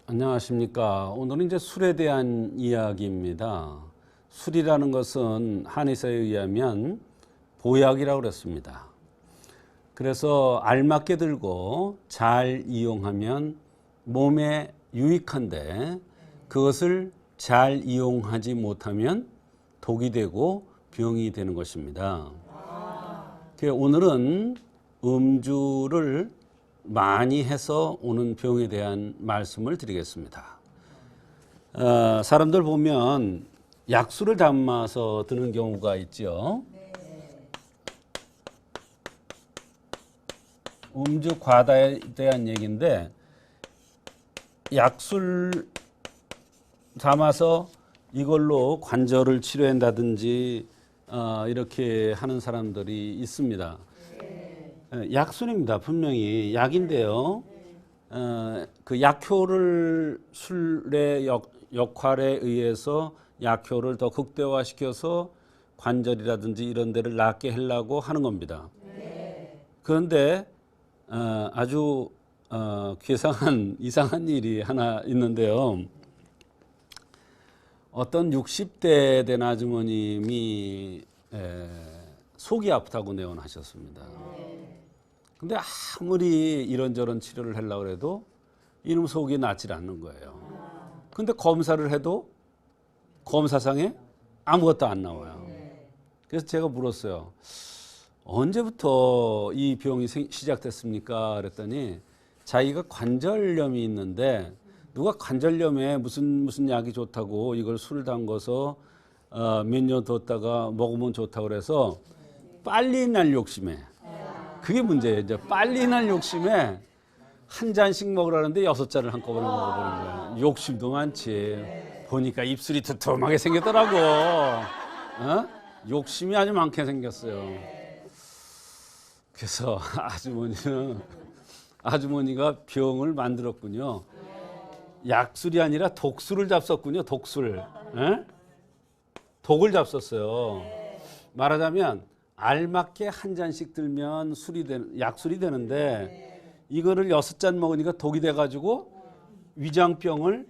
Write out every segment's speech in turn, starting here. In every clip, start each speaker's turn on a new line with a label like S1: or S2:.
S1: 안녕하십니까. 오늘은 이제 술에 대한 이야기입니다. 술이라는 것은 한의사에 의하면 보약이라고 그랬습니다. 그래서 알맞게 들고 잘 이용하면 몸에 유익한데 그것을 잘 이용하지 못하면 독이 되고 병이 되는 것입니다. 오늘은 음주를 많이 해서 오는 병에 대한 말씀을 드리겠습니다. 사람들 보면 약수를 담아서 드는 경우가 있죠. 음주 과다에 대한 얘기인데 약술 담아서 이걸로 관절을 치료한다든지 이렇게 하는 사람들이 있습니다. 약술입니다. 분명히 약인데요. 그 약효를 술의 역할에 의해서 약효를 더 극대화시켜서 관절이라든지 이런 데를 낫게 하려고 하는 겁니다. 그런데 아주 이상한 일이 하나 있는데요. 어떤 60대 된 아주머님이 속이 아프다고 내원하셨습니다. 근데 아무리 이런저런 치료를 하려고 해도 이놈 속이 낫질 않는 거예요. 근데 검사를 해도 검사상에 아무것도 안 나와요. 그래서 제가 물었어요. 언제부터 이 병이 시작됐습니까? 그랬더니 자기가 관절염이 있는데 누가 관절염에 무슨 약이 좋다고 이걸 술 담궈서 몇 년 뒀다가 먹으면 좋다고 그래서 빨리 날 욕심에, 그게 문제예요. 이제 빨리 날 욕심에 한 잔씩 먹으라는데 6잔을 한꺼번에 먹어버린 거예요. 욕심도 많지. 보니까 입술이 두툼하게 생겼더라고. 욕심이 아주 많게 생겼어요. 그래서 아주머니가 병을 만들었군요. 약술이 아니라 독술을 잡섰군요. 독술. 독을 잡섰어요. 말하자면 알맞게 한 잔씩 들면 약술이 되는데 이거를 6잔 먹으니까 독이 돼가지고 위장병을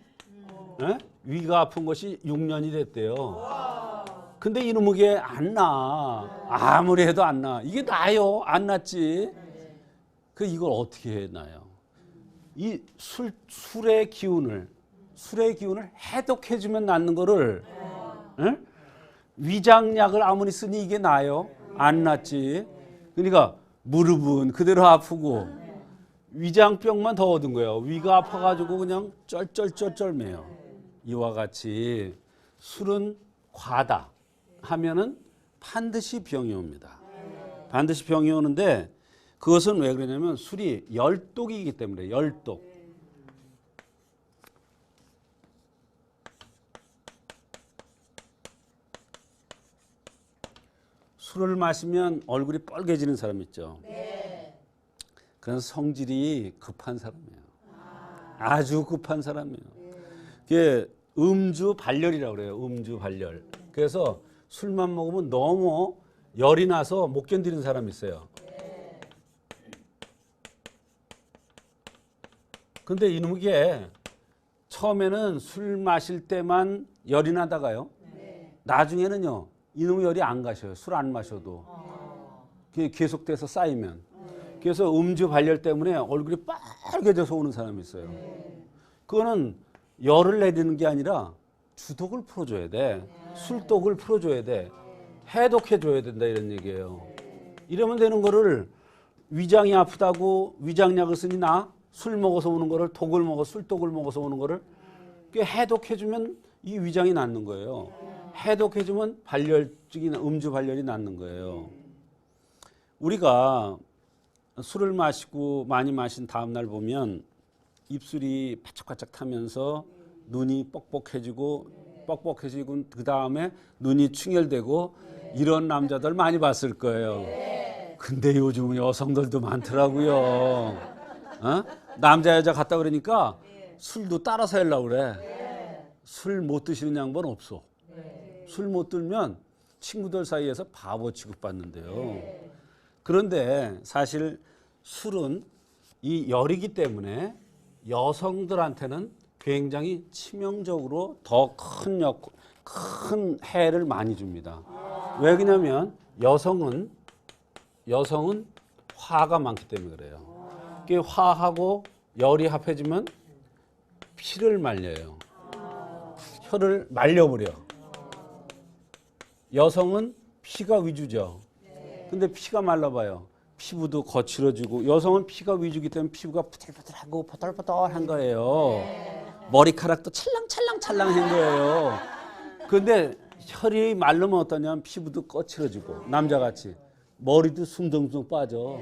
S1: 위가 아픈 것이 6년이 됐대요. 근데 이놈의 안 나. 아무리 해도 안 나. 이게 나요? 안 낫지. 이걸 어떻게 나요? 이 술의 기운을 해독해주면 낫는 거를 위장약을 아무리 쓰니 이게 나요? 안 낫지. 그러니까 무릎은 그대로 아프고 위장병만 더 얻은 거예요. 위가 아파가지고 그냥 쩔쩔쩔쩔매요. 이와 같이 술은 과다 하면은 반드시 병이 옵니다. 반드시 병이 오는데 그것은 왜 그러냐면 술이 열독이기 때문에. 열독. 술을 마시면 얼굴이 빨개지는 사람 있죠. 그래서 성질이 급한 사람이에요. 아주 급한 사람이에요. 그게 음주 발열이라고 그래요. 음주 발열. 그래서 술만 먹으면 너무 열이 나서 못 견디는 사람이 있어요. 근데 이놈이 처음에는 술 마실 때만 열이 나다가요. 나중에는요. 이놈의 열이 안 가셔요. 술 안 마셔도. 그게 계속돼서 쌓이면. 그래서 음주 발열 때문에 얼굴이 빨개져서 오는 사람이 있어요. 그거는 열을 내리는 게 아니라 주독을 풀어줘야 돼. 술독을 풀어줘야 돼. 해독해줘야 된다 이런 얘기예요. 이러면 되는 거를 위장이 아프다고 위장약을 쓰니 술 먹어서 오는 거를 술독을 먹어서 오는 거를 해독해주면 이 위장이 낫는 거예요. 해독해주면 음주 발열이 낫는 거예요. 우리가 술을 마시고 많이 마신 다음 날 보면 입술이 바짝바짝 타면서 눈이 뻑뻑해지고 그 다음에 눈이 충혈되고 이런 남자들 많이 봤을 거예요. 근데 요즘은 여성들도 많더라고요. 남자 여자 갔다 그러니까 술도 따라서 하려고 그래. 술 못 드시는 양반 없어. 술 못 들면 친구들 사이에서 바보 취급받는데요. 그런데 사실 술은 이 열이기 때문에 여성들한테는 굉장히 치명적으로 더 큰 해를 많이 줍니다. 왜 그러냐면 여성은 화가 많기 때문에 그래요. 이게 화하고 열이 합해지면 피를 말려요. 혀를 말려버려. 여성은 피가 위주죠. 근데 피가 말라봐요. 피부도 거칠어지고, 여성은 피가 위주기 때문에 피부가 부들부들하고 포털포털한 거예요. 머리카락도 찰랑찰랑찰랑한 거예요. 근데 혈이 마르면 어떠냐면 피부도 거칠어지고, 남자같이 머리도 숭덩숭 빠져.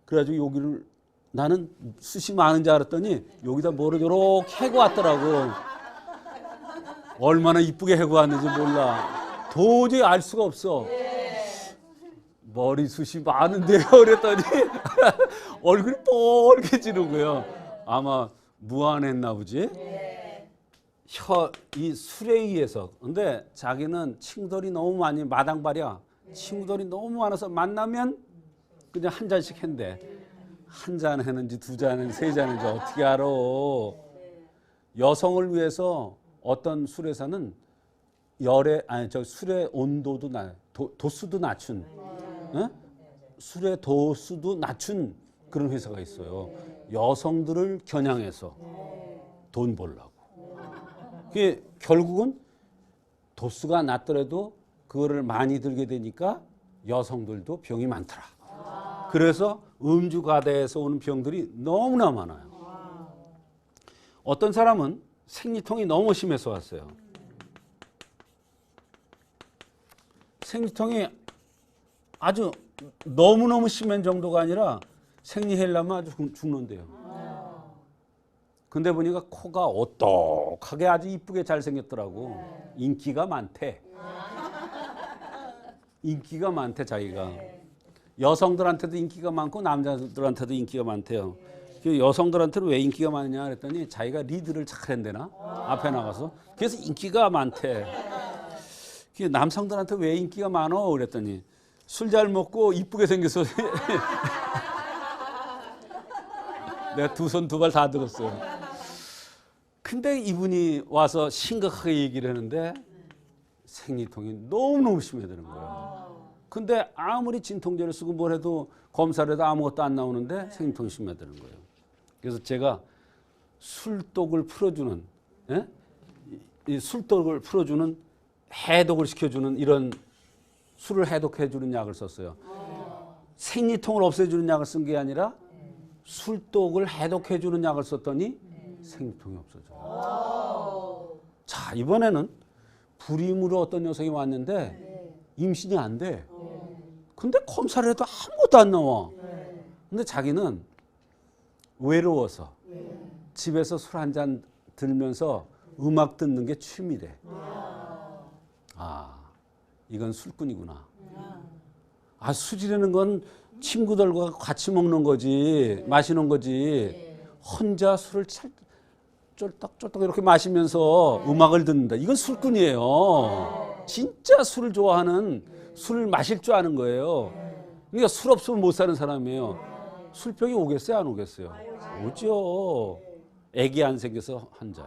S1: 그래가지고 여기를 나는 숱이 많은 줄 알았더니 여기다 뭐를 이렇게 해고 왔더라고. 얼마나 이쁘게 해고 왔는지 몰라. 도저히 알 수가 없어. 머리숱이 많은데요. 그랬더니 얼굴이 뻘개지는 거예요. 아마 무안했나 보지. 이 술에 의해서. 근데 자기는 친구들이 너무 많이 마당발이야. 친구들이 너무 많아서 만나면 그냥 한 잔씩 한대. 한 잔 했는지 두 잔 했는지 세 잔 했는지 어떻게 알아. 여성을 위해서 어떤 술에서는 술의 온도도 도수도 낮춘, 술의 도수도 낮춘 그런 회사가 있어요. 여성들을 겨냥해서 돈 벌라고. 그게 결국은 도수가 낮더라도 그거를 많이 들게 되니까 여성들도 병이 많더라. 그래서 음주 과다에서 오는 병들이 너무나 많아요. 어떤 사람은 생리통이 너무 심해서 왔어요. 생리통이 아주 너무너무 심한 정도가 아니라 생리하려면 아주 죽는데요. 근데 보니까 코가 오똑하게 아주 이쁘게 잘생겼더라고. 인기가 많대. 인기가 많대 자기가. 여성들한테도 인기가 많고 남자들한테도 인기가 많대요. 여성들한테는 왜 인기가 많냐 그랬더니 자기가 리드를 잘한대나 앞에 나가서. 그래서 인기가 많대. 남성들한테 왜 인기가 많어 그랬더니 술 잘 먹고 이쁘게 생겨서. 내가 두 손 두 발 다 들었어요. 근데 이분이 와서 심각하게 얘기를 하는데 생리통이 너무너무 심해지는 거예요. 근데 아무리 진통제를 쓰고 뭘 해도 검사를 해도 아무것도 안 나오는데 생리통이 심해지는 거예요. 그래서 제가 술독을 풀어주는, 이 술독을 풀어주는 해독을 시켜주는 이런 술을 해독해주는 약을 썼어요. 생리통을 없애주는 약을 쓴 게 아니라 술독을 해독해주는 약을 썼더니 생리통이 없어져요. 자, 이번에는 불임으로 어떤 녀석이 왔는데 임신이 안 돼. 근데 검사를 해도 아무것도 안 나와. 근데 자기는 외로워서 집에서 술 한 잔 들면서 음악 듣는 게 취미래. 아, 이건 술꾼이구나. 아, 술이라는 건 친구들과 같이 먹는 거지, 마시는 거지. 혼자 술을 쫄딱쫄딱 이렇게 마시면서 음악을 듣는다. 이건 술꾼이에요. 진짜 술을 좋아하는, 술을 마실 줄 아는 거예요. 그러니까 술 없으면 못 사는 사람이에요. 술병이 오겠어요, 안 오겠어요? 오죠. 애기 안 생겨서 한 잔.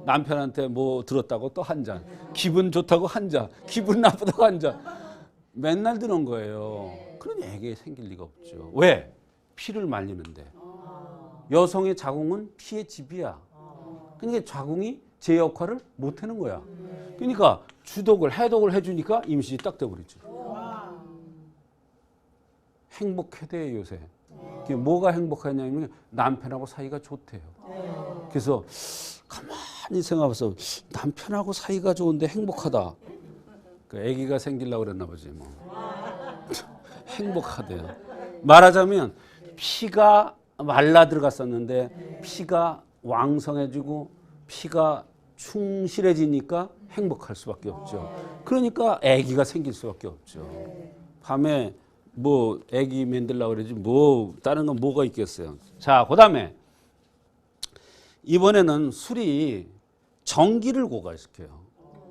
S1: 남편한테 뭐 들었다고 또 한 잔. 기분 좋다고 한 잔. 기분 나쁘다고 한 잔. 맨날 드는 거예요. 그런 애기 생길 리가 없죠. 왜? 피를 말리는데. 여성의 자궁은 피의 집이야. 그러니까 자궁이 제 역할을 못 하는 거야. 그러니까 주독을 해독을 해주니까 임신이 딱 돼버리죠. 행복해대 요새. 그게 뭐가 행복하냐면 남편하고 사이가 좋대요. 그래서 가만히 생각해서 남편하고 사이가 좋은데 행복하다. 그 아기가 생기려고 그랬나 보지 뭐. 행복하대요. 말하자면 피가 말라 들어갔었는데 피가 왕성해지고 피가 충실해지니까 행복할 수밖에 없죠. 그러니까 아기가 생길 수밖에 없죠. 밤에 뭐 아기 만들려고 그러지 뭐 다른 건 뭐가 있겠어요. 자, 그다음에 이번에는 술이 전기를 고갈시켜요.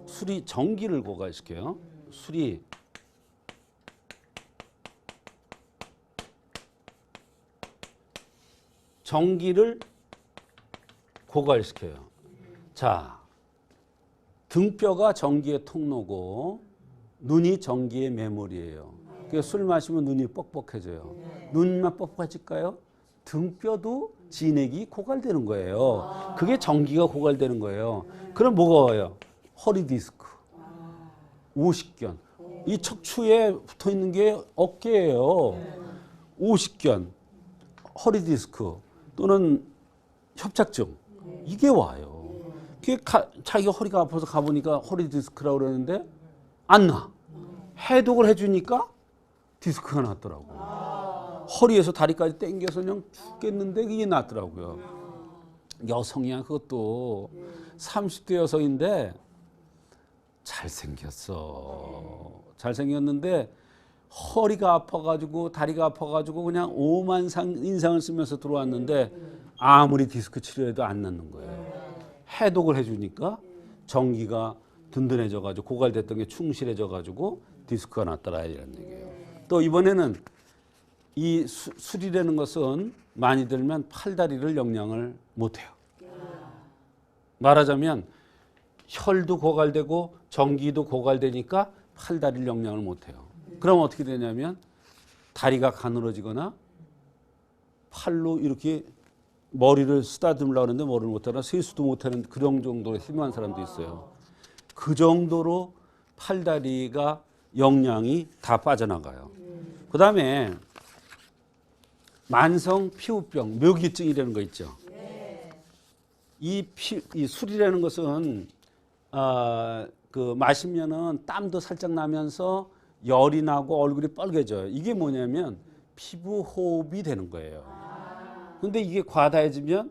S1: 술이 전기를 고갈시켜요. 술이 전기를 고갈시켜요. 자, 등뼈가 전기의 통로고 눈이 전기의 메모리예요. 그래서 술 마시면 눈이 뻑뻑해져요. 눈만 뻑뻑해질까요? 등뼈도 진액이 고갈되는 거예요. 그게 전기가 고갈되는 거예요. 그럼 뭐가 와요? 허리 디스크, 오십견. 이 척추에 붙어 있는 게 어깨예요. 오십견, 허리 디스크 또는 협착증 이게 와요. 그게 자기가 허리가 아파서 가보니까 허리 디스크라고 그러는데 안 나. 해독을 해주니까 디스크가 났더라고. 허리에서 다리까지 당겨서 그냥 죽겠는데 이게 낫더라고요. 여성이야 그것도 30대 여성인데 잘생겼어. 잘생겼는데 허리가 아파가지고 다리가 아파가지고 그냥 오만 인상을 쓰면서 들어왔는데 아무리 디스크 치료해도 안 낫는 거예요. 해독을 해주니까 전기가 든든해져가지고 고갈됐던 게 충실해져가지고 디스크가 났더라 이런 얘기예요. 또 이번에는 이 술이라는 것은 많이 들면 팔다리를 영양을 못해요. 말하자면 혈도 고갈되고 전기도 고갈되니까 팔다리를 영양을 못해요. 그럼 어떻게 되냐면 다리가 가늘어지거나 팔로 이렇게 머리를 쓰다듬으려고 하는데 머리를 못하나 세수도 못하는 그런 정도로 심한 사람도 있어요. 그 정도로 팔다리가 영양이 다 빠져나가요. 그 다음에 만성 피부병, 묘기증이라는 거 있죠. 이 술이라는 것은 그 마시면은 땀도 살짝 나면서 열이 나고 얼굴이 빨개져요. 이게 뭐냐면 피부 호흡이 되는 거예요. 근데 이게 과다해지면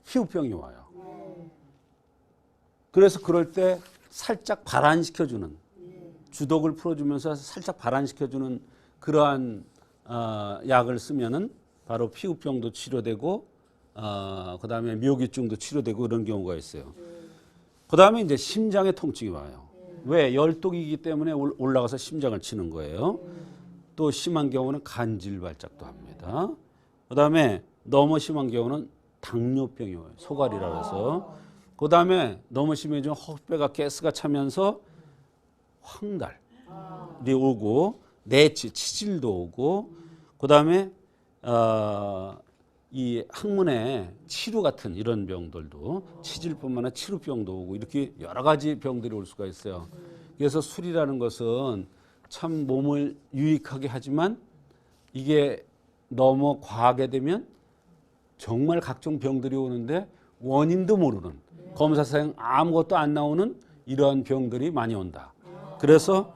S1: 피부병이 와요. 그래서 그럴 때 살짝 발안시켜주는 주독을 풀어주면서 살짝 발안시켜주는 그러한 약을 쓰면은 바로 피부병도 치료되고 그 다음에 묘기증도 치료되고 그런 경우가 있어요. 그 다음에 이제 심장에 통증이 와요. 왜? 열독이기 때문에 올라가서 심장을 치는 거예요. 또 심한 경우는 간질 발작도 합니다. 그 다음에 너무 심한 경우는 당뇨병이 와요. 소갈이라고 해서. 그 다음에 너무 심해지면 허배가 가스가 차면서 황달이 오고 내치, 치질도 오고 그 다음에 이 항문에 치루 같은 이런 병들도 치질뿐만 아니라 치루병도 오고 이렇게 여러 가지 병들이 올 수가 있어요. 그래서 술이라는 것은 참 몸을 유익하게 하지만 이게 너무 과하게 되면 정말 각종 병들이 오는데 원인도 모르는 검사상 아무것도 안 나오는 이러한 병들이 많이 온다. 그래서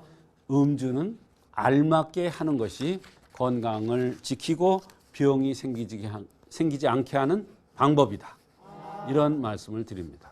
S1: 음주는 알맞게 하는 것이 건강을 지키고 병이 생기지 않게 하는 방법이다. 이런 말씀을 드립니다.